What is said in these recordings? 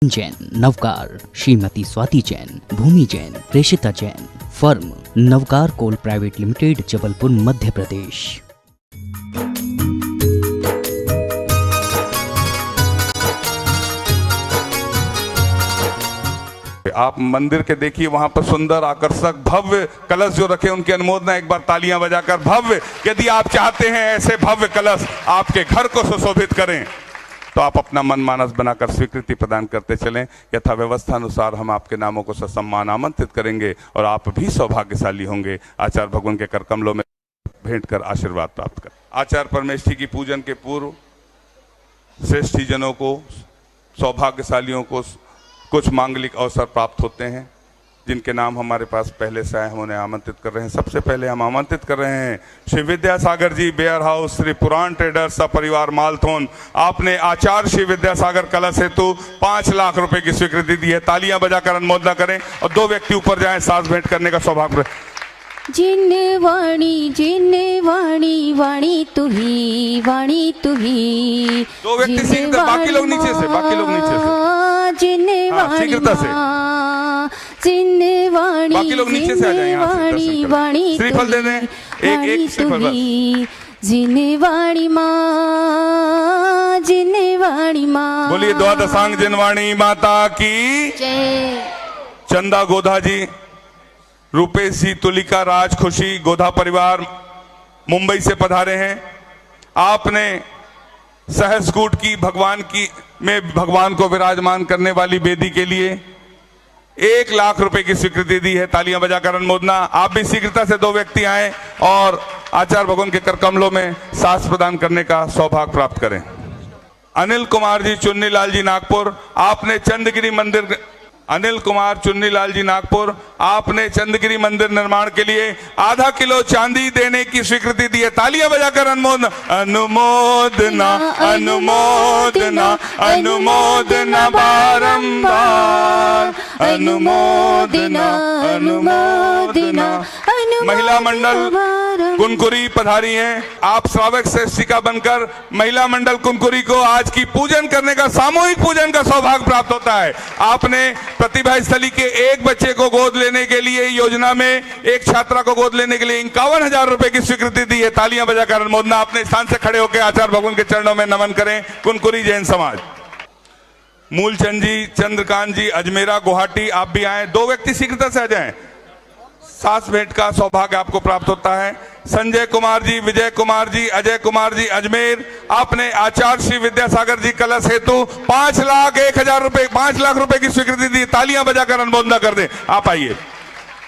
जैन, नवकार, श्रीमती स्वाति जैन, भूमि Jain, प्रेषिता Jain. Firm Navkar कोल private limited, Jabalpur, Madhya Pradesh. आप मंदिर के देखिए, वहां पर सुंदर आकर्षक भव्य कलश जो रखे, उनकी अनुमोदना एक बार तालियां बजाकर भव्य। यदि आप चाहते हैं ऐसे भव्य कलश आपके घर को सुशोभित करें तो आप अपना मन मानस बनाकर स्वीकृति प्रदान करते चलें। यथा व्यवस्था अनुसार हम आपके नामों को ससम्मान आमंत्रित करेंगे और आप भी सौभाग्यशाली होंगे। आचार्य भगवान के कर कमलों में भेंट कर आशीर्वाद प्राप्त कर। आचार्य परमेष्ठी की पूजन के पूर्व श्रेष्ठी जनों को, सौभाग्यशालियों को कुछ मांगलिक अवसर प्राप्त होते हैं, जिनके नाम हमारे पास पहले से आए, हम उन्हें आमंत्रित कर रहे हैं। सबसे पहले हम आमंत्रित कर रहे हैं श्री विद्यासागर जी, बेयर हाउस, श्री पुराण ट्रेडर्स, सपरिवार मालथोन। आपने आचार्य श्री विद्यासागर कलश हेतु 5 लाख रुपए की स्वीकृति दी है। तालियां बजाकर अनुमोदना करें और 2 व्यक्ति ऊपर जाएं, साथ भेंट करने का सौभाग्य। जिन वाणी वाणी तू ही, वाणी तू ही। 2 व्यक्ति शीघ्र, बाकी लोग नीचे से, बाकी लोग नीचे से। जिन शीघ्रता से, जिन वाणी, बाकी लोग नीचे से आ जाएं। वाणी वाणी श्रीफल दे दें, एक श्रीफल बस। जिन वाणी माँ, जिन वाणी माँ। बोलिए द्वादशांग जिनवाणी माता की जय। चंदा गोधा जी, रूपेश जी, तुलिका, राज, खुशी, गोधा परिवार मुंबई से पधारे हैं। आपने सहज कूट की भगवान को विराजमान करने वाली वेदी के लिए 1 लाख रुपए की स्वीकृति दी है। तालियां बजाकर अनुमोदना। आप भी शीघ्रता से 2 व्यक्ति आए और आचार्य भगवान के कर कमलों में सास प्रदान करने का सौभाग्य प्राप्त करें। अनिल कुमार जी, चुन्नीलाल जी, नागपुर। आपने चंद्रगिरी मंदिर, अनिल कुमार, चुन्नीलाल जी, नागपुर। आपने चंद्रगिरी मंदिर निर्माण के लिए आधा किलो चांदी देने की स्वीकृति दी है। तालियां बजाकर अनुमोदना, अनुमोदना, अनुमोदना, अनुमोदना बारंबार, अनुमोदना, अनुमोदना। महिला मंडल कुनकुरी पधारी हैं। आप श्रावक शिक्षिका बनकर महिला मंडल कुनकुरी को आज की पूजन करने का, सामूहिक पूजन का सौभाग्य प्राप्त होता है। आपने प्रतिभा स्थली के एक बच्चे को गोद लेने के लिए, योजना में एक छात्रा को गोद लेने के लिए 51,000 रुपए की स्वीकृति दी है। तालियां बजाकर अनुमोदना। अपने स्थान से खड़े होकर आचार्य भगवान के चरणों में नमन करें। कुनकुरी जैन समाज। मूलचंद जी, चंद्रकांत जी, अजमेरा, गुवाहाटी। आप भी आए, 2 व्यक्ति शीघ्रता से आ जाएं, सास भेंट का सौभाग्य आपको प्राप्त होता है। संजय कुमार जी, विजय कुमार जी, अजय कुमार जी, अजमेर। आपने आचार्य श्री विद्यासागर जी कलश हेतु 5,01,000 रुपए, 5 लाख रुपए की स्वीकृति दी। तालियां बजाकर अनुमोदना कर दें। आप आइए।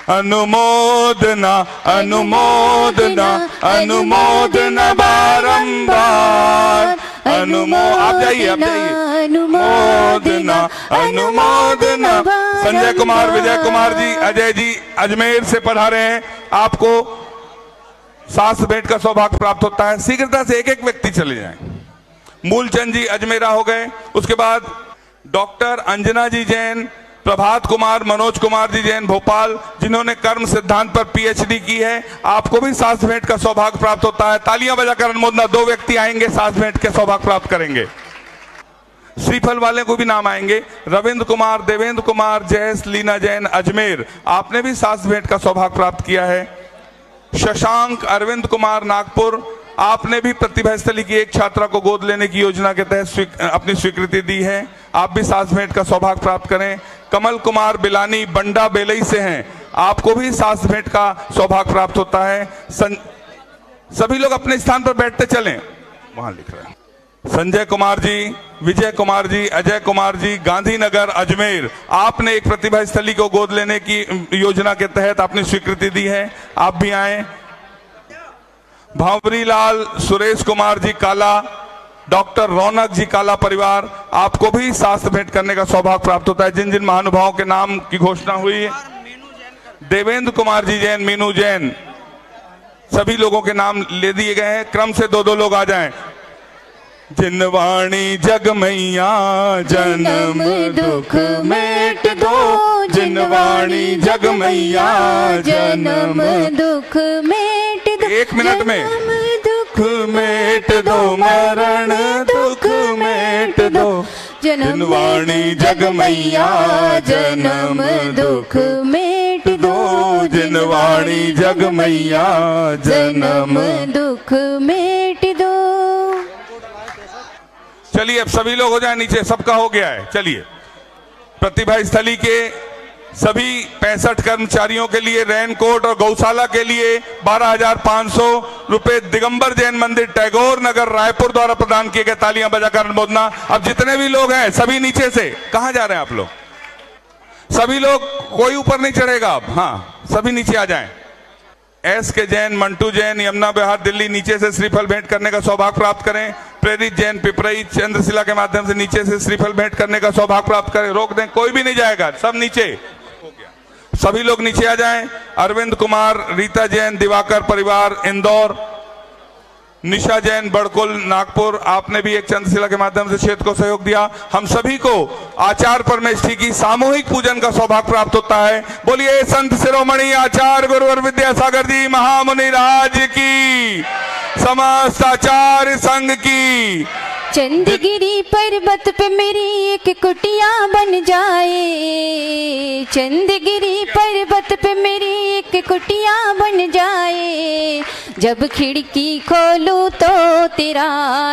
अनुमोदना, अनुमोदना, अनुमोदना बारंबार, आप जाइए, आप जाइए। अनुमोदना, अनुमोदना। संजय कुमार, विजय कुमार जी, अजय जी, अजमेर से पधारे हैं। आपको सास भेंट का सौभाग्य प्राप्त होता है। शीघ्रता से एक व्यक्ति चले जाएं। मूलचंद जी अजमेरा हो गए। उसके बाद डॉक्टर अंजना जी जैन, प्रभात कुमार, मनोज कुमार जी जैन, भोपाल, जिन्होंने कर्म सिद्धांत पर PhD की है। आपको भी सास भेंट का सौभाग्य प्राप्त होता है। तालियां बजाकर अनुमोदना। 2 व्यक्ति आएंगे, सास भेंट के सौभाग्य प्राप्त करेंगे। श्रीफल वाले को भी नाम आएंगे। रविंद्र कुमार, देवेंद्र कुमार, जयस, लीना जैन, अजमेर। आपने भी सास भेंट का सौभाग्य प्राप्त किया है। शशांक, अरविंद कुमार, नागपुर। आपने भी प्रतिभा स्थली की एक छात्रा को गोद लेने की योजना के तहत अपनी स्वीकृति दी है। आप भी सास भेंट का सौभाग्य प्राप्त करें। कमल कुमार बिलानी, बंडा बेलई से हैं। आपको भी सास भेंट का सौभाग्य प्राप्त होता है। सभी लोग अपने स्थान पर बैठते चलें, वहां लिख रहे हैं। संजय कुमार जी, विजय कुमार जी, अजय कुमार जी, गांधीनगर, अजमेर। आपने एक प्रतिभा स्थली को गोद लेने की योजना के तहत अपनी स्वीकृति दी है। आप भी आए। भावरी लाल, सुरेश कुमार जी, काला। डॉक्टर रौनक जी, काला परिवार। आपको भी सास भेंट करने का सौभाग्य प्राप्त होता है। जिन जिन महानुभावों के नाम की घोषणा हुई, देवेंद्र कुमार जी जैन, मीनू जैन, सभी लोगों के नाम ले दिए गए हैं। क्रम से 2-2 लोग आ जाएं। जिनवाणी जग मैया, जन्म दुख मेट दो। जिनवाणी जग मैया, जन्म दुख मेट दो। 1 मिनट में। दुख मेट दो, मरण दुख मेट दो। जिनवाणी जग मैया जन्म दुख मेट दो, जिनवाणी जग मैया जन्म। दुख मेट दो। चलिए अब सभी लोग हो जाए नीचे, सबका हो गया है। चलिए प्रतिभा स्थली के सभी 65 कर्मचारियों के लिए रेनकोट और गौशाला के लिए 12,500 रुपए दिगंबर जैन मंदिर टैगोर नगर रायपुर द्वारा प्रदान किए गए। तालियां बजाकर अनुमोदना। अब जितने भी लोग हैं सभी नीचे से, कहां जा रहे हैं आप लोग? सभी लोग, कोई ऊपर नहीं चढ़ेगा अब। हाँ, सभी नीचे आ जाएं। एस के जैन, मंटू जैन, यमुना बिहार दिल्ली, नीचे से श्रीफल भेंट करने का सौभाग्य प्राप्त करें। प्रेरित जैन पिपरई चंद्रशिला के माध्यम से नीचे से श्रीफल भेंट करने का सौभाग्य प्राप्त करें। रोक दें, कोई भी नहीं जाएगा, सब नीचे। सभी लोग नीचे आ जाएं। अरविंद कुमार, रीता जैन, दिवाकर परिवार इंदौर, निशा जैन बड़कुल नागपुर, आपने भी एक चंद्रशिला के माध्यम से क्षेत्र को सहयोग दिया। हम सभी को आचार्य परमेष्ठी की सामूहिक पूजन का सौभाग्य प्राप्त होता है। बोलिए संत शिरोमणि आचार्य गुरुवर विद्यासागर जी महामुनि राज की, समस्त आचार्य संघ की। चंदगिरी पर्वत पे मेरी एक कुटिया बन जाए, चंदगिरी पर्वत पे मेरी एक कुटिया बन जाए। जब खिड़की खोलूं तो तेरा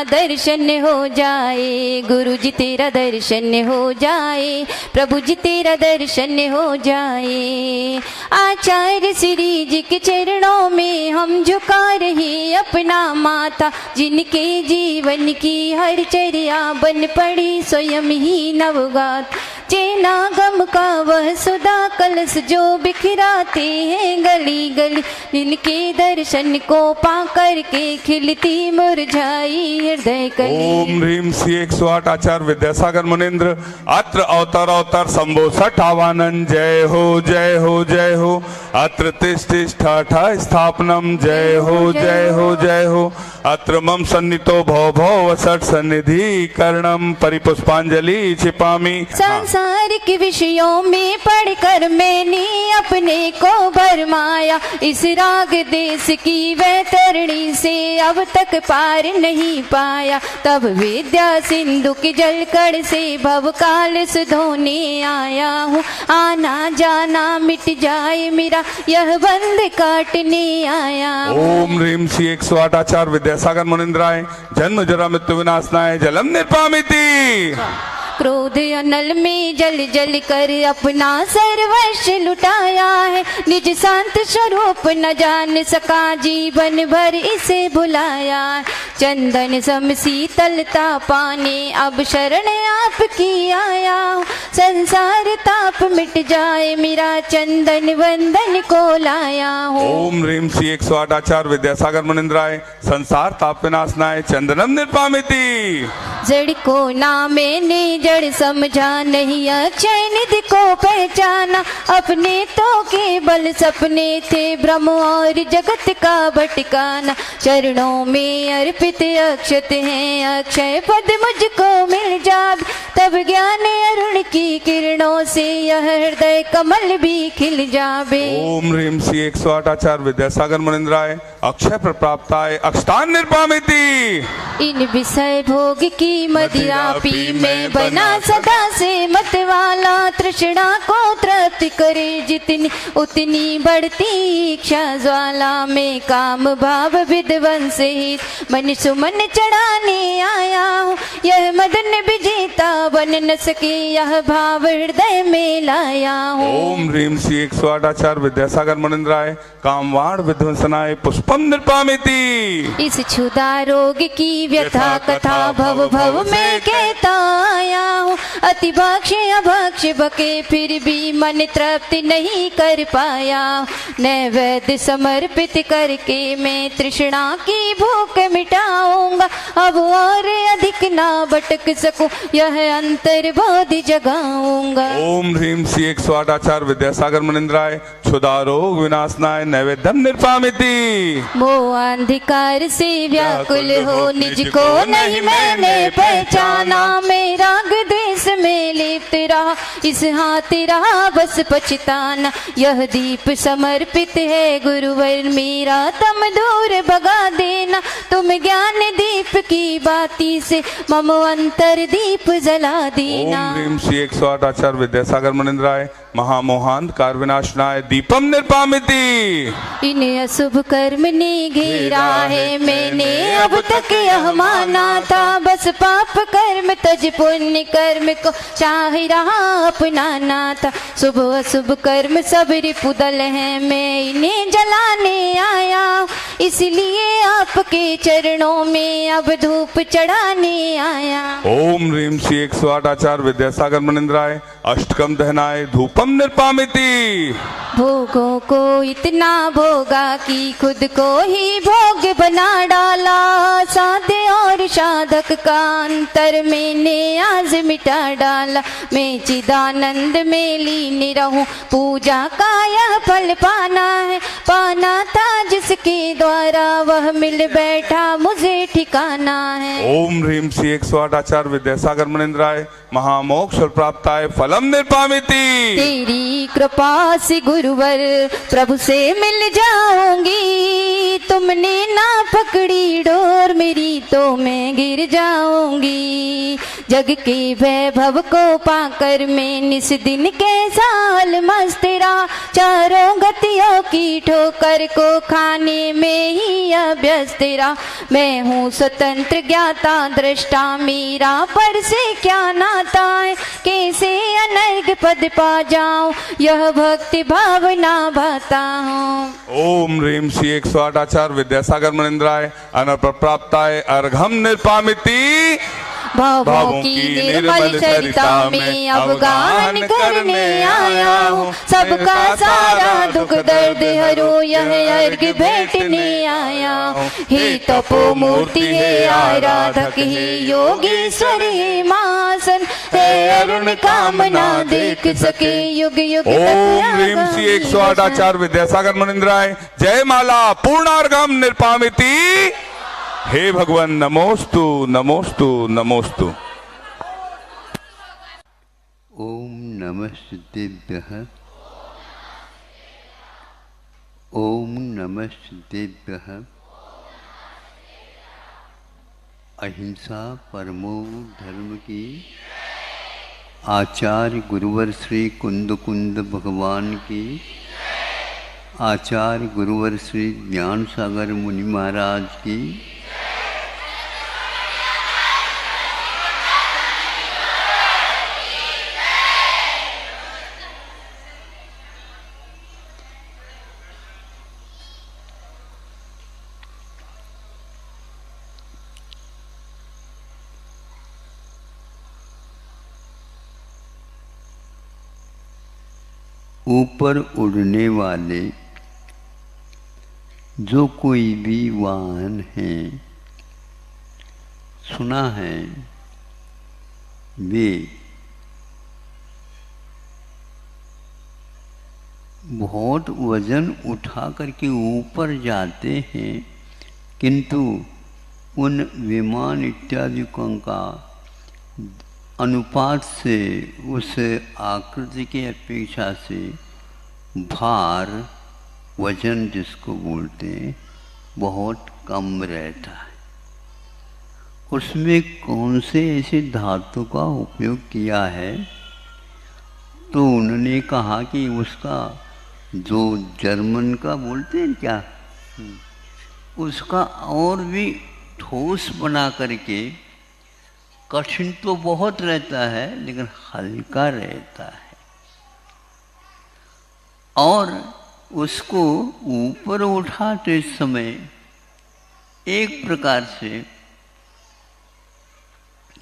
दर्शन हो जाए, गुरु जी तेरा दर्शन हो जाए, प्रभु जी तेरा दर्शन हो जाए। आचार्य श्री जी के चरणों में हम झुका रहे अपना माथा, जिनके जीवन की हर चर्या बन पड़ी स्वयं ही नवगात। चेना गम का वह सुधा कलश जो बिखराते हैं गली गली, जिनके दर्शन को पा करके खिलती मुरझाई हृदय कली। ओम ह्रीम श्री 108 आचार्य विद्यासागर मुनिंद्र अत्र अवतार अवतार शंभो सठ आवानन। जय हो जय हो जय हो। अत्र तिष्ठा स्थापनम। जय हो जय हो जय हो। अत्र मम सन्नितो भव भव सठ सन्निधि कर्णम परिपुष्पांजलि छिपामी। सांसारिक विषयों में पढ़कर मैंने अपने को भरमाया, इस राग देश की वैतरणी से अब तक पार नहीं पाया। तब विद्या सिंधु के जलकड़ से भवकाल सुधोने आया हूँ, आना जाना मिट जाए मेरा यह बंध काटने आया। ओम ह्रीम श्री 108 आचार्य विद्यासागर मुनिंद्राय जन्म जरा मृत्यु विनाशनाय जलम निर्पामिति। क्रोध अनल में जल जल कर अपना सर्वस्व लुटाया है, निज शांत स्वरूप न जान सका जीवन भर इसे भुलाया। चंदन सम शीतलता पाने अब शरण आपकी आया हूँ, संसार ताप मिट जाए मेरा चंदन वंदन को लाया हूँ। ओम ह्रीम श्री 108 आचार्य विद्यासागर मुनिंद्राय संसार ताप विनाशनाय चंदनम निर्पामिति। जड़ को ना मैंने जड़ समझा, नहीं अक्षय निधि को पहचाना। अपने तो केवल सपने थे ब्रह्म और जगत का भटकाना। चरणों में अर्पित अक्षत हैं, अक्षय पद मुझको मिल जाए, तब ज्ञान अरुण की किरणों से यह हृदय कमल भी खिल जावे। ओम ह्रीम श्री 108 आचार्य विद्यासागर मुनिंद्राय अक्षय प्राप्ताय अक्षतान निर्पामिति। इन विषय भोग की मदिरा पी में बना सदा से मत वाला, तृष्णा को तृप्त करे जितनी उतनी बढ़ती इच्छा ज्वाला। में काम भाव विध्वंसित मन सुमन चढ़ाने आया हूँ, यह मदन विजेता बन न सके यह भाव हृदय में लाया हूँ। ओम ह्रीम श्री 108 आचार्य विद्यासागर मुनिंद्राय कामवाण विध्वंसनाय पुष्पम निर्पामिति। इस क्षुधा रोग की व्यथा कथा भव भव में कहता आया हूँ, अति भक्ष अभक्ष बके फिर भी मन तृप्त नहीं कर पाया। नैवेद्य समर्पित करके मैं तृष्णा की भूख मिटाऊंगा, अब और अधिक ना भटक सकूं यह अंतर बोधि जगाऊंगा। ओम ह्रीम श्री 108 आचार्य विद्यासागर मुनिंद्राय क्षुधा रोग विनाशनाय नैवेद्यम निर्पामिति। मोह अंधकार से व्याकुल हो निज को नहीं मैंने पहचाना, मैं राग द्वेष में लिप्त रहा इस हाथ तेरा बस पछताना। यह दीप समर्पित है गुरुवर मेरा, तम दूर भगा देना। तुम ज्ञान दीप की बाती से मम अंतर दीप जला देना। ओम ह्रीम श्री 108 आचार्य विद्यासागर मुनिंद्राय महामोहांत कार विनाशनाय दीपम निर्पामिति। इन अशुभ कर्म ने घेरा है, मैंने अब तक यह माना था। बस पाप कर्म तज पुण्य कर्म को चाह रहा अपनाना था। शुभ अशुभ कर्म सब रिपुदल है, मैं इन्हें जलाने आया। इसलिए आपके चरणों में अब धूप चढ़ाने आया। ओम ह्रीम श्री 108 आचार्य विद्यासागर मुनिंद्राय अष्टकम दहनाय धूपम निर्पामिति। भोगों को इतना भोगा कि खुद को ही भोग बना डाला। साधे और साधक का अंतर मैंने आज मिटा डाला। मैं चिदानंद में लीन रहूं, पूजा का यह फल पाना है। पाना था जिसके द्वारा वह मिल बैठा, मुझे ठिकाना है। ओम ह्रीम श्री 108 आचार्य विद्यासागर मुनिंद्राय महामोक्ष प्राप्ताय फलम निर्पामिति। तेरी कृपा से गुरुवर प्रभु से मिल जाऊंगी। तुमने ना पकड़ी डोर मेरी तो मैं गिर जाऊंगी। जग के वैभव को पाकर मैं निस दिन कैसा मस्त रहा। चारों गतियों की ठोकर को खाने में ही अभ्यस्त रहा। मैं हूँ स्वतंत्र ज्ञाता दृष्टा, मेरा पर से क्या नाता है। कैसे अनर्घ पद पा जाऊं, यह भक्ति भावना भाता हूँ। ओम ह्रीम श्री 108 आचार्य विद्यासागर मुनिंद्राय अनर्घ प्राप्ताय अर्घम निर्पामिति। भावों की निर्मल सरिता में अब गान करने आया हूँ। सबका सारा दुख दर्द हरो यह अर्घ भेंटने आया हूँ। हे तपो मूर्ति है आराधक, हे योगेश्वर हे मासन, हे अरुण कामना देख सके युग युग। ओम ह्रीम श्री 108 आचार्य विद्यासागर मुनिंद्राय जय माला पूर्णार्घम निर्पामिति। हे भगवान नमोस्तु नमोस्तु नमोस्तु। ओम नमः सिद्धेभ्यः। ओम नमः सिद्धेभ्यः। अहिंसा परमो धर्म की आचार्य गुरुवर श्री कुंद कुंद भगवान की, आचार्य गुरुवर श्री ज्ञान सागर मुनि महाराज की, ऊपर उड़ने वाले जो कोई भी वाहन है, सुना है, वे बहुत वजन उठा करके ऊपर जाते हैं, किंतु उन विमान इत्यादि का अनुपात से उस आकृति के अपेक्षा से भार, वजन जिसको बोलते हैं, बहुत कम रहता है। उसमें कौन से ऐसे धातु का उपयोग किया है, तो उन्होंने कहा कि उसका जो जर्मन का बोलते हैं क्या, उसका और भी ठोस बना करके, कठिन तो बहुत रहता है लेकिन हल्का रहता है, और उसको ऊपर उठाते समय एक प्रकार से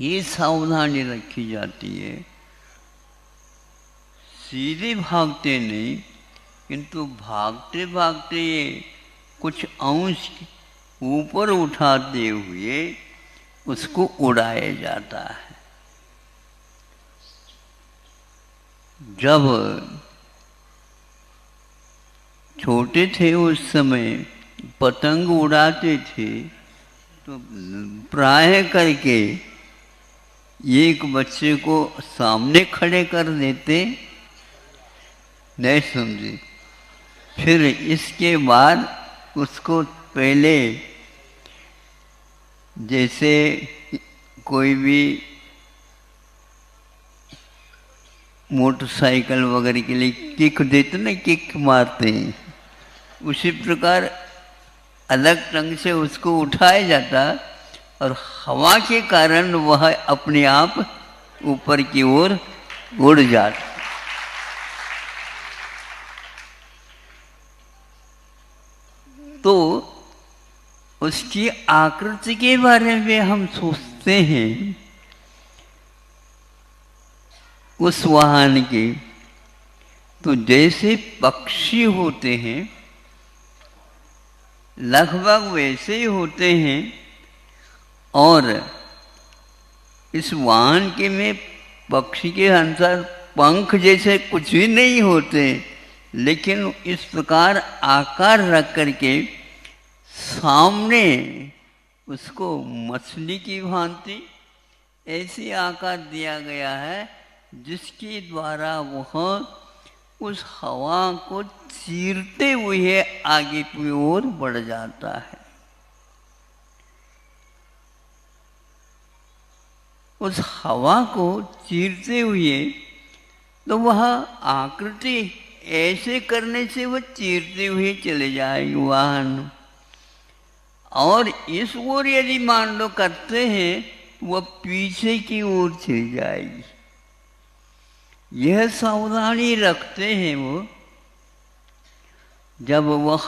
ये सावधानी रखी जाती है, सीधे भागते नहीं, किंतु भागते भागते ये कुछ अंश ऊपर उठाते हुए उसको उड़ाया जाता है। जब छोटे थे उस समय पतंग उड़ाते थे तो प्राय करके एक बच्चे को सामने खड़े कर देते, नहीं समझे। फिर इसके बाद उसको पहले जैसे कोई भी मोटरसाइकिल वगैरह के लिए किक देते ना, किक मारते हैं, उसी प्रकार अलग ढंग से उसको उठाया जाता और हवा के कारण वह अपने आप ऊपर की ओर उड़ जाता। तो उसकी आकृति के बारे में हम सोचते हैं, उस वाहन की, तो जैसे पक्षी होते हैं लगभग वैसे ही होते हैं। और इस वाहन के में पक्षी के अनुसार पंख जैसे कुछ भी नहीं होते, लेकिन इस प्रकार आकार रख करके सामने उसको मछली की भांति ऐसी आकार दिया गया है जिसके द्वारा वह उस हवा को चीरते हुए आगे की ओर बढ़ जाता है। उस हवा को चीरते हुए तो वह आकृति ऐसे करने से वह चीरते हुए चले जाएगी वाहन। और इस ओर यदि मान लो करते हैं वह पीछे की ओर चली जाएगी। यह सावधानी रखते हैं वो। जब वह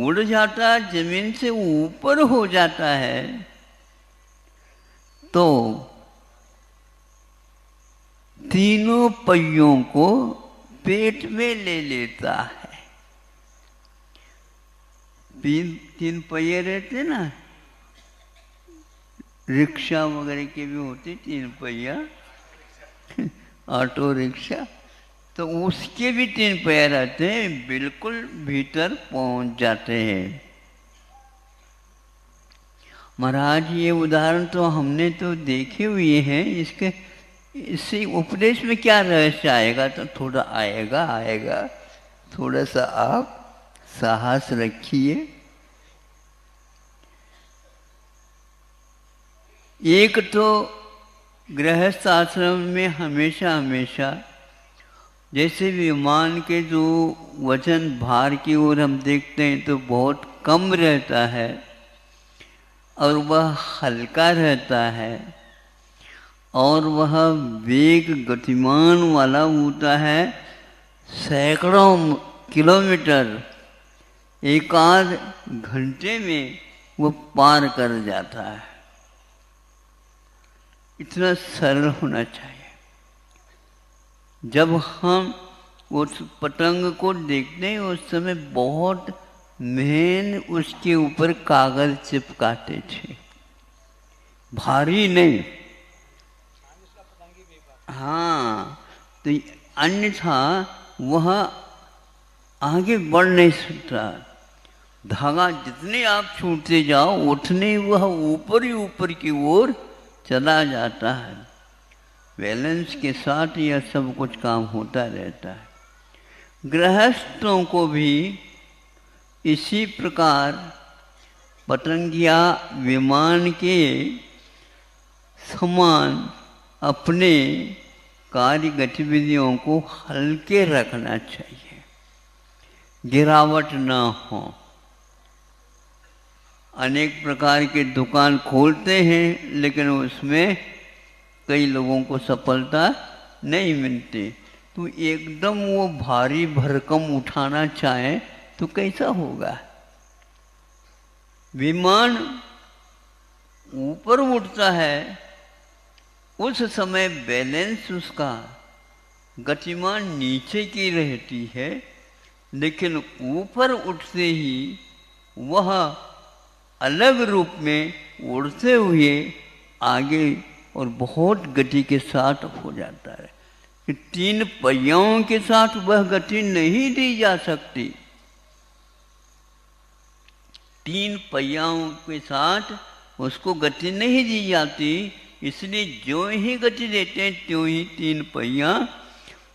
उड़ जाता, जमीन से ऊपर हो जाता है, तो तीनों पहियों को पेट में ले लेता है। तीन पहिए रहते ना, रिक्शा वगैरह के भी होते तीन पहिया, ऑटो रिक्शा, तो उसके भी तीन पैर रहते हैं, बिल्कुल भीतर पहुंच जाते हैं। महाराज ये उदाहरण तो हमने तो देखे हुए हैं, इससे उपदेश में क्या रहस्य आएगा, तो थोड़ा आएगा। थोड़ा सा आप साहस रखिए। एक तो गृहस्थ आश्रम में हमेशा जैसे विमान के जो वजन भार की ओर हम देखते हैं तो बहुत कम रहता है और वह हल्का रहता है और वह वेग गतिमान वाला होता है। सैकड़ों किलोमीटर एक आध घंटे में वो पार कर जाता है। इतना सरल होना चाहिए। जब हम उस पतंग को देखते हैं उस समय बहुत मेहन उसके ऊपर कागज चिपकाते थे, भारी नहीं। हाँ, तो अन्यथा वह आगे बढ़ नहीं सकता। धागा जितने आप छूटते जाओ उतने वह ऊपर ही ऊपर की ओर चला जाता है। बैलेंस के साथ यह सब कुछ काम होता रहता है। गृहस्थों को भी इसी प्रकार पतंग या विमान के समान अपने कार्य गतिविधियों को हल्के रखना चाहिए, गिरावट ना हो। अनेक प्रकार के दुकान खोलते हैं लेकिन उसमें कई लोगों को सफलता नहीं मिलती। तो एकदम वो भारी भरकम उठाना चाहे तो कैसा होगा। विमान ऊपर उठता है उस समय बैलेंस उसका गतिमान नीचे की रहती है, लेकिन ऊपर उठते ही वह अलग रूप में उड़ते हुए आगे और बहुत गति के साथ हो जाता है। कि तीन पहियों के साथ वह गति नहीं दी जा सकती। तीन पहियों के साथ उसको गति नहीं दी जाती, इसलिए जो ही गति देते हैं त्यों ही 3 पहिया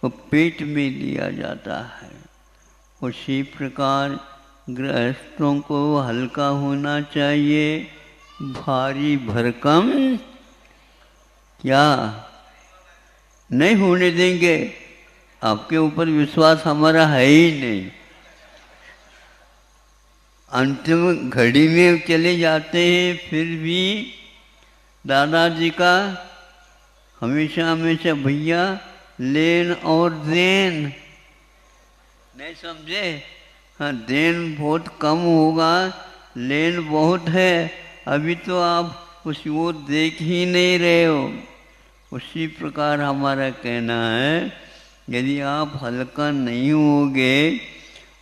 वो पेट में लिया जाता है। उसी प्रकार गृहस्थों को हल्का होना चाहिए, भारी भरकम क्या नहीं होने देंगे। आपके ऊपर विश्वास हमारा है ही नहीं। अंतिम घड़ी में चले जाते हैं, फिर भी दादाजी का हमेशा हमेशा भैया लेन और देन नहीं समझे। हाँ, देन बहुत कम होगा, लेन बहुत है। अभी तो आप उसी ओर देख ही नहीं रहे हो। उसी प्रकार हमारा कहना है, यदि आप हल्का नहीं होगे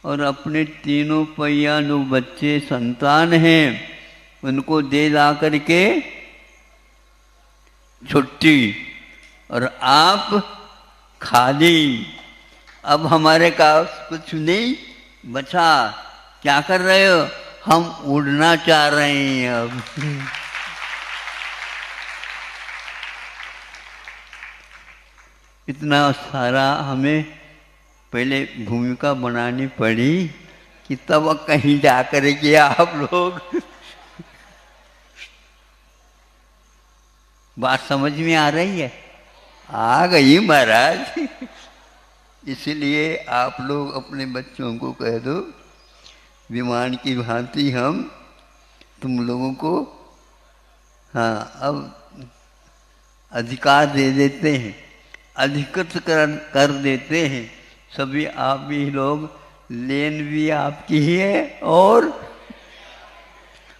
और अपने 3 पहिया जो बच्चे संतान हैं उनको दे ला करके छुट्टी, और आप खाली, अब हमारे पास कुछ नहीं बचा, क्या कर रहे हो? हम उड़ना चाह रहे हैं अब। इतना सारा हमें पहले भूमिका बनानी पड़ी कि तब कहीं जा कर के आप लोग बात समझ में आ रही है? आ गई महाराज। इसलिए आप लोग अपने बच्चों को कह दो, विमान की भांति हम तुम लोगों को हाँ अब अधिकार दे देते हैं, अधिकृत कर देते हैं। सभी आप ही लोग, लेन भी आपकी ही है और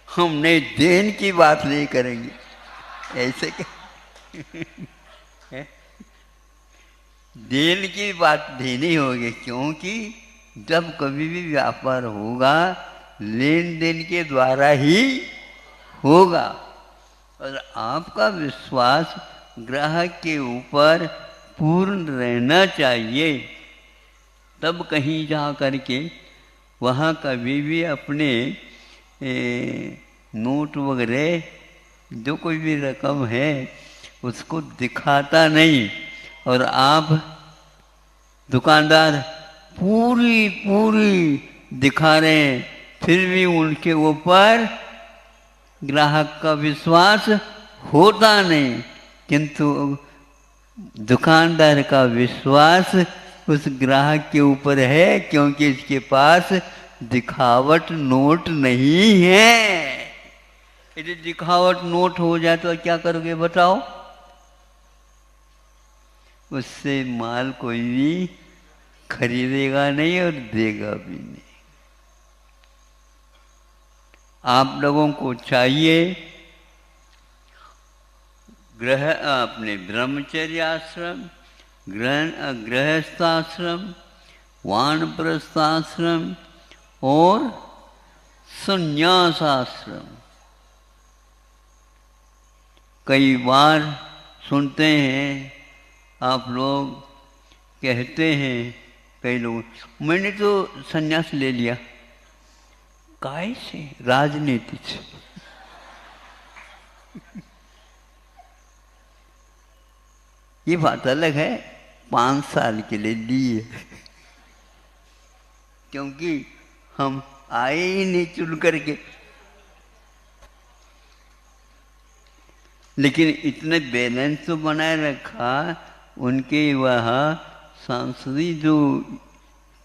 हमने देन की बात नहीं करेंगे। ऐसे देन की बात देनी होगी, क्योंकि जब कभी भी व्यापार होगा लेन देन के द्वारा ही होगा। और आपका विश्वास ग्राहक के ऊपर पूर्ण रहना चाहिए, तब कहीं जा कर के वहाँ कभी भी अपने नोट वगैरह जो कोई भी रकम है उसको दिखाता नहीं। और आप दुकानदार पूरी दिखा रहे हैं, फिर भी उनके ऊपर ग्राहक का विश्वास होता नहीं। किंतु दुकानदार का विश्वास उस ग्राहक के ऊपर है, क्योंकि इसके पास दिखावट नोट नहीं है। यदि दिखावट नोट हो जाए तो क्या करोगे बताओ? उससे माल कोई भी खरीदेगा नहीं और देगा भी नहीं। आप लोगों को चाहिए अपने ब्रह्मचर्य आश्रम, गृहस्थाश्रम, वानप्रस्थाश्रम और संन्यासाश्रम। कई बार सुनते हैं, आप लोग कहते हैं, कई लोग, मैंने तो संन्यास ले लिया। काय से? राजनीति से। ये बात अलग है, 5 साल के लिए लिए, क्योंकि हम आए ही नहीं चुन करके। लेकिन इतने बैलेंस तो बनाए रखा, उनके वहाँ सांसदीय जो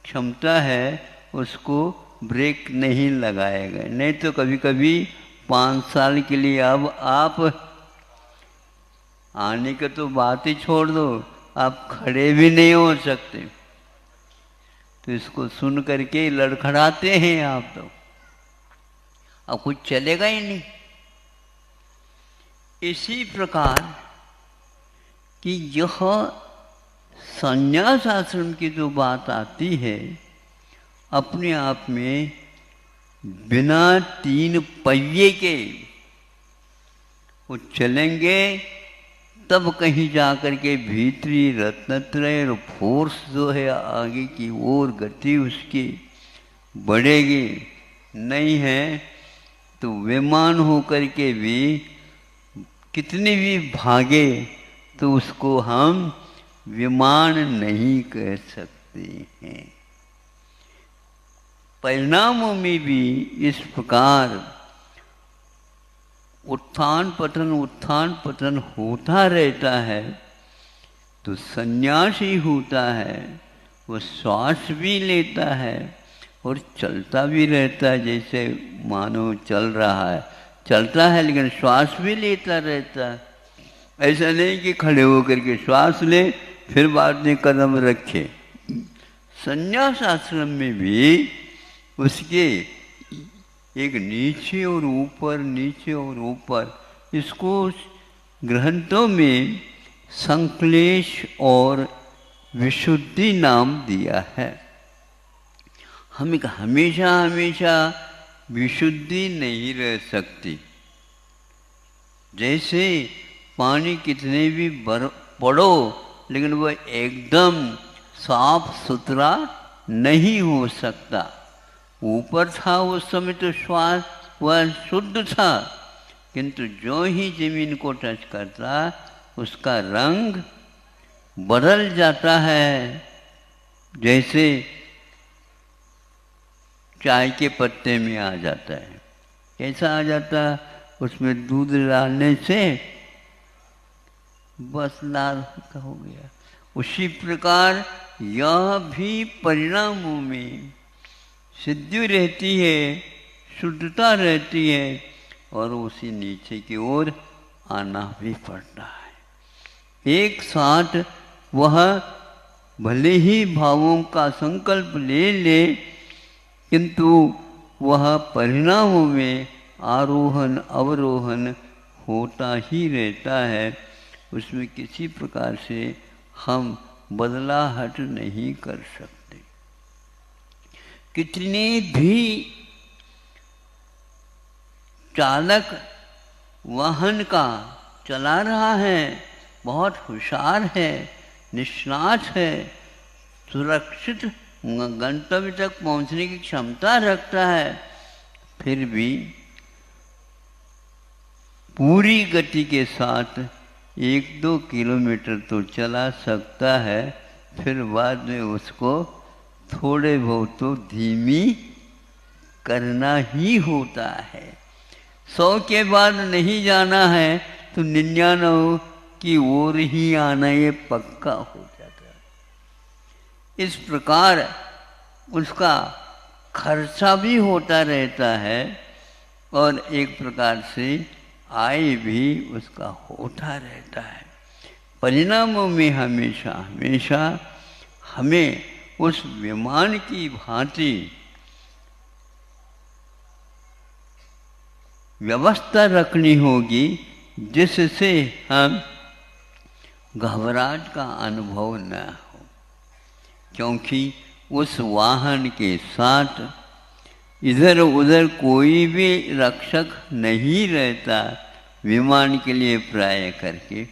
क्षमता है उसको ब्रेक नहीं लगाया गया। नहीं तो कभी कभी 5 साल के लिए, अब आप आने का तो बात ही छोड़ दो, आप खड़े भी नहीं हो सकते। तो इसको सुन करके लड़खड़ाते हैं आप तो, अब कुछ चलेगा ही नहीं। इसी प्रकार कि यह संन्यास आश्रम की जो बात आती है, अपने आप में बिना 3 पहिए के वो चलेंगे, तब कहीं जाकर के भीतरी रत्नत्रय और फोर्स जो है आगे की ओर गति उसकी बढ़ेगी। नहीं है तो विमान होकर के भी कितने भी भागे तो उसको हम विमान नहीं कह सकते हैं। परिणामों में भी इस प्रकार उत्थान पतन होता रहता है। तो सन्यासी होता है वो श्वास भी लेता है और चलता भी रहता है, जैसे मानो चल रहा है, चलता है लेकिन श्वास भी लेता रहता है। ऐसा नहीं कि खड़े होकर के श्वास ले फिर बाद में कदम रखे। संन्यास आश्रम में भी उसके एक नीचे और ऊपर इसको ग्रंथों में संक्लेश और विशुद्धि नाम दिया है। हम हमेशा विशुद्धि नहीं रह सकती। जैसे पानी कितने भी पड़ो लेकिन वह एकदम साफ सुथरा नहीं हो सकता। ऊपर था उस समय तो श्वास वह शुद्ध था, किंतु जो ही जमीन को टच करता उसका रंग बदल जाता है। जैसे चाय के पत्ते में आ जाता है, कैसा आ जाता है? उसमें दूध डालने से बस लाल हो गया। उसी प्रकार यह भी परिणामों में सिद्धि रहती है, शुद्धता रहती है और उसी नीचे की ओर आना भी पड़ता है। एक साथ वह भले ही भावों का संकल्प ले किंतु वह परिणामों में आरोहण अवरोहण होता ही रहता है। उसमें किसी प्रकार से हम बदलाहट नहीं कर सकते। कितने भी चालक वाहन का चला रहा है, बहुत होशियार है, निष्णात है, सुरक्षित गंतव्य तक पहुंचने की क्षमता रखता है, फिर भी पूरी गति के साथ 1-2 किलोमीटर तो चला सकता है, फिर बाद में उसको थोड़े बहुत तो धीमी करना ही होता है। 100 के बाद नहीं जाना है तो 99 की ओर ही आना ये पक्का हो जाता है। इस प्रकार उसका खर्चा भी होता रहता है और एक प्रकार से आय भी उसका होता रहता है। परिणामों में हमेशा हमें उस विमान की भांति व्यवस्था रखनी होगी जिससे हम घबराहट का अनुभव न हो, क्योंकि उस वाहन के साथ इधर उधर कोई भी रक्षक नहीं रहता। विमान के लिए प्राय करके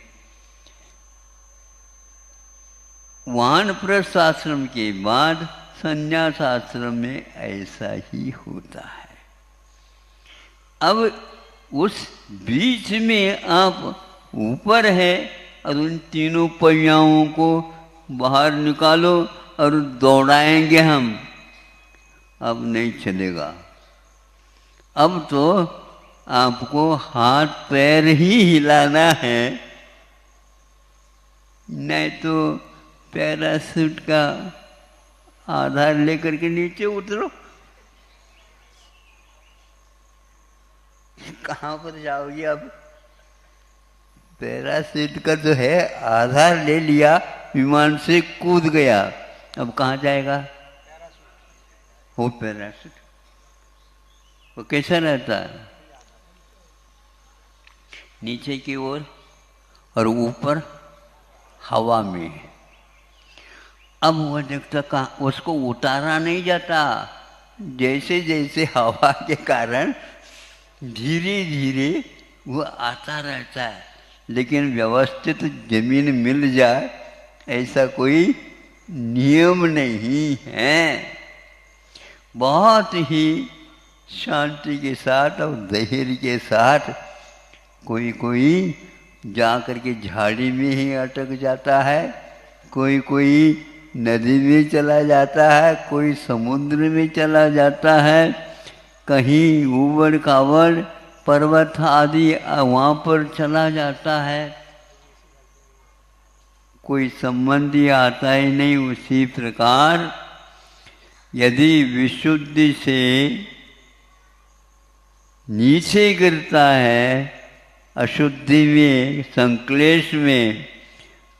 वानप्रस्थ आश्रम के बाद संन्यास आश्रम में ऐसा ही होता है। अब उस बीच में आप ऊपर है और उन तीनों पहियाओं को बाहर निकालो और दौड़ाएंगे हम, अब नहीं चलेगा। अब तो आपको हाथ पैर ही हिलाना है, नहीं तो पैराशूट का आधार लेकर के नीचे उतरो। कहाँ पर जाओगे अब? पैराशूट का जो है आधार ले लिया, विमान से कूद गया, अब कहाँ जाएगा? वो पैराशूट वो कैसा रहता है? नीचे की ओर और ऊपर हवा में। अब वह देखता कहाँ, उसको उतारा नहीं जाता। जैसे जैसे हवा के कारण धीरे धीरे वो आता रहता है, लेकिन व्यवस्थित जमीन मिल जाए ऐसा कोई नियम नहीं है। बहुत ही शांति के साथ और धैर्य के साथ कोई जा करके झाड़ी में ही अटक जाता है, कोई कोई नदी में चला जाता है, कोई समुद्र में चला जाता है, कहीं ऊबड़ खाबड़ पर्वत आदि वहाँ पर चला जाता है, कोई संबंधी आता ही नहीं। उसी प्रकार यदि विशुद्धि से नीचे गिरता है, अशुद्धि में, संक्लेश में,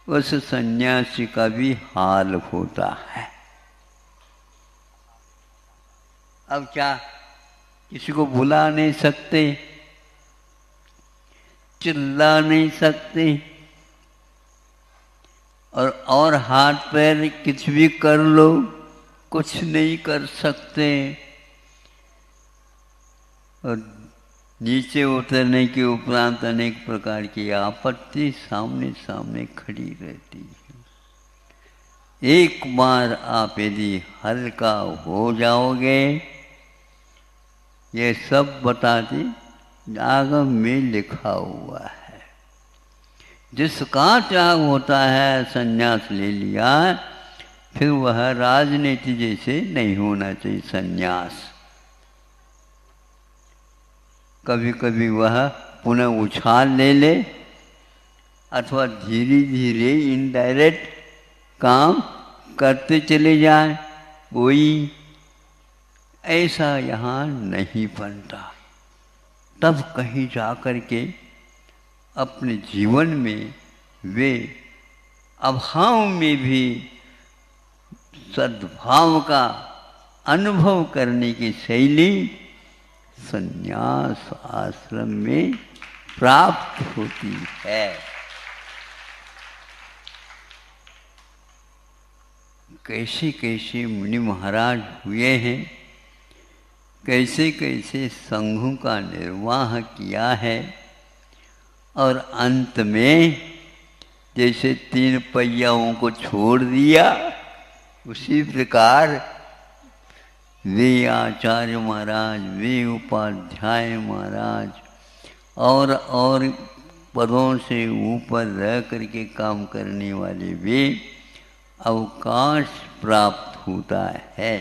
उस सन्यासी का भी हाल होता है। अब क्या किसी को बुला नहीं सकते, चिल्ला नहीं सकते, और हाथ पैर कुछ भी कर लो, कुछ नहीं कर सकते। और नीचे उतरने के उपरांत अनेक प्रकार की आपत्ति सामने सामने खड़ी रहती है। एक बार आप यदि हल्का हो जाओगे, ये सब बताते आगम में लिखा हुआ है। जिसका त्याग होता है, संन्यास ले लिया, फिर वह राजनीति जैसे नहीं होना चाहिए संन्यास। कभी कभी वह पुनः उछाल ले ले, अथवा धीरे धीरे इनडायरेक्ट काम करते चले जाए, कोई ऐसा यहाँ नहीं बनता। तब कहीं जा कर के अपने जीवन में वे अभाव में भी सद्भाव का अनुभव करने की शैली संन्यास आश्रम में प्राप्त होती है। कैसे कैसे मुनि महाराज हुए हैं, कैसे कैसे संघों का निर्वाह किया है, और अंत में जैसे 3 पहियाओं को छोड़ दिया, उसी प्रकार वे आचार्य महाराज, वे उपाध्याय महाराज और पदों से ऊपर रह करके काम करने वाले वे अवकाश प्राप्त होता है।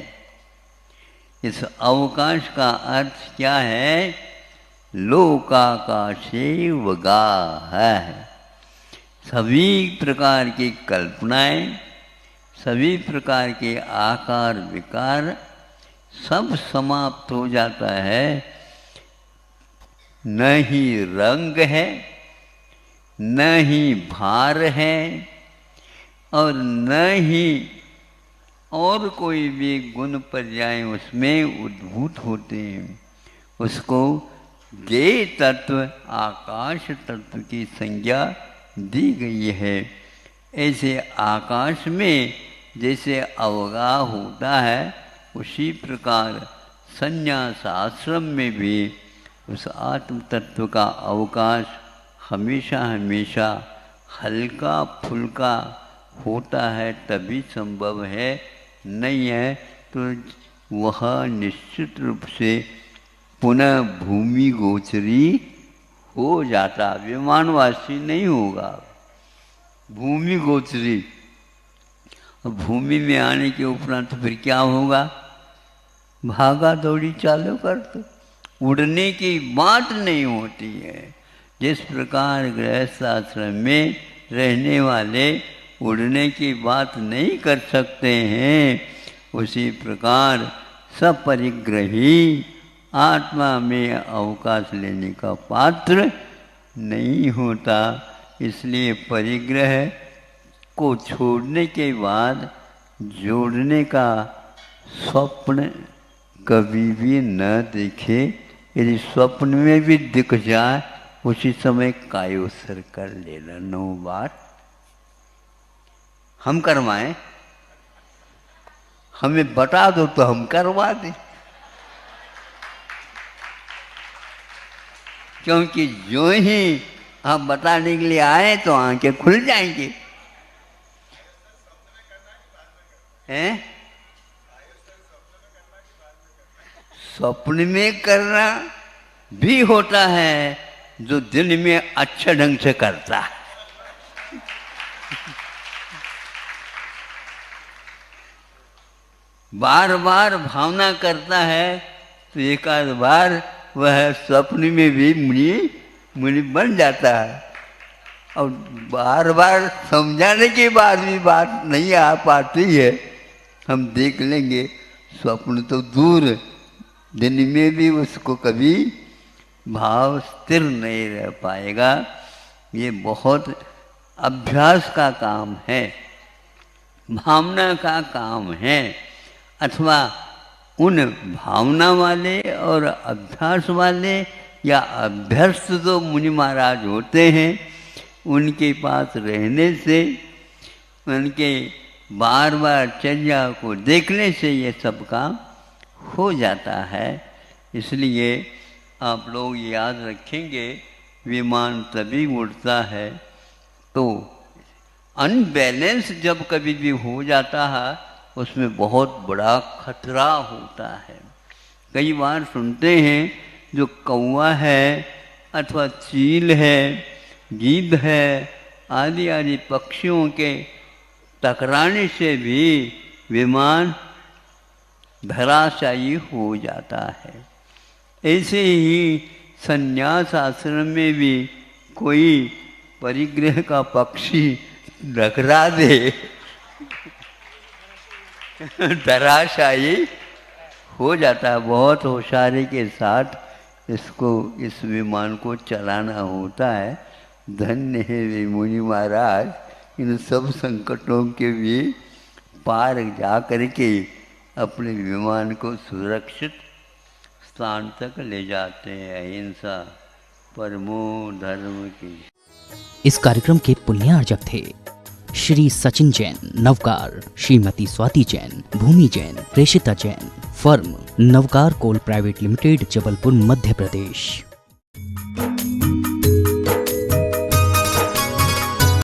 इस अवकाश का अर्थ क्या है? लोकाकाशे वगाह है। सभी प्रकार की कल्पनाएं, सभी प्रकार के आकार विकार सब समाप्त हो जाता है। न ही रंग है, न ही भार है, और न ही और कोई भी गुण पर्याय उसमें उद्भूत होते हैं। उसको ये तत्व आकाश तत्व की संज्ञा दी गई है। ऐसे आकाश में जैसे अवगाह होता है, उसी प्रकार संन्यास आश्रम में भी उस आत्म तत्व का अवकाश हमेशा हमेशा हल्का फुल्का होता है, तभी संभव है। नहीं है तो वह निश्चित रूप से पुनः भूमि गोचरी हो जाता, विमानवासी नहीं होगा, भूमि गोचरी। भूमि में आने के उपरांत फिर क्या होगा? भागा दौड़ी चालू कर दो, उड़ने की बात नहीं होती है। जिस प्रकार गृहस्थ आश्रम में रहने वाले उड़ने की बात नहीं कर सकते हैं, उसी प्रकार सपरिग्रही आत्मा में अवकाश लेने का पात्र नहीं होता। इसलिए परिग्रह को छोड़ने के बाद जोड़ने का स्वप्न कभी भी न देखे। यदि स्वप्न में भी दिख जाए, उसी समय कायोसर कर लेना। 9 बार हम करवाएं, हमें बता दो तो हम करवा दें, क्योंकि जो ही आप बताने के लिए आए तो आंखें खुल जाएंगी। हैं? स्वप्न में करना भी होता है, जो दिन में अच्छा ढंग से करता है। बार बार भावना करता है तो एक आध बार वह स्वप्न में भी मुनि बन जाता है। और बार बार समझाने के बाद भी बात नहीं आ पाती है। हम देख लेंगे स्वप्न तो दूर, दिन में भी उसको कभी भाव स्थिर नहीं रह पाएगा। ये बहुत अभ्यास का काम है, भावना का काम है। अथवा उन भावना वाले और अभ्यास वाले या अभ्यस्त जो मुनि महाराज होते हैं, उनके पास रहने से, उनके बार बार चर्या को देखने से ये सब काम हो जाता है। इसलिए आप लोग याद रखेंगे, विमान तभी उड़ता है तो अनबैलेंस जब कभी भी हो जाता है, उसमें बहुत बड़ा खतरा होता है। कई बार सुनते हैं जो कौवा है अथवा चील है, गीद है, आदि आदि पक्षियों के टकराने से भी विमान धराशायी हो जाता है। ऐसे ही संन्यास आश्रम में भी कोई परिग्रह का पक्षी टकरा दे धराशायी हो जाता है। बहुत होशियारी के साथ इस विमान को चलाना होता है। धन्य है वे मुनि महाराज, इन सब संकटों के भी पार जा करके अपने विमान को सुरक्षित स्थान तक ले जाते हैं। अहिंसा परमो धर्म की। इस कार्यक्रम के पुण्यार्जक थे श्री सचिन जैन नवकार, श्रीमती स्वाति जैन, भूमि जैन, प्रेषिता जैन, फर्म नवकार कोल प्राइवेट लिमिटेड, जबलपुर, मध्य प्रदेश।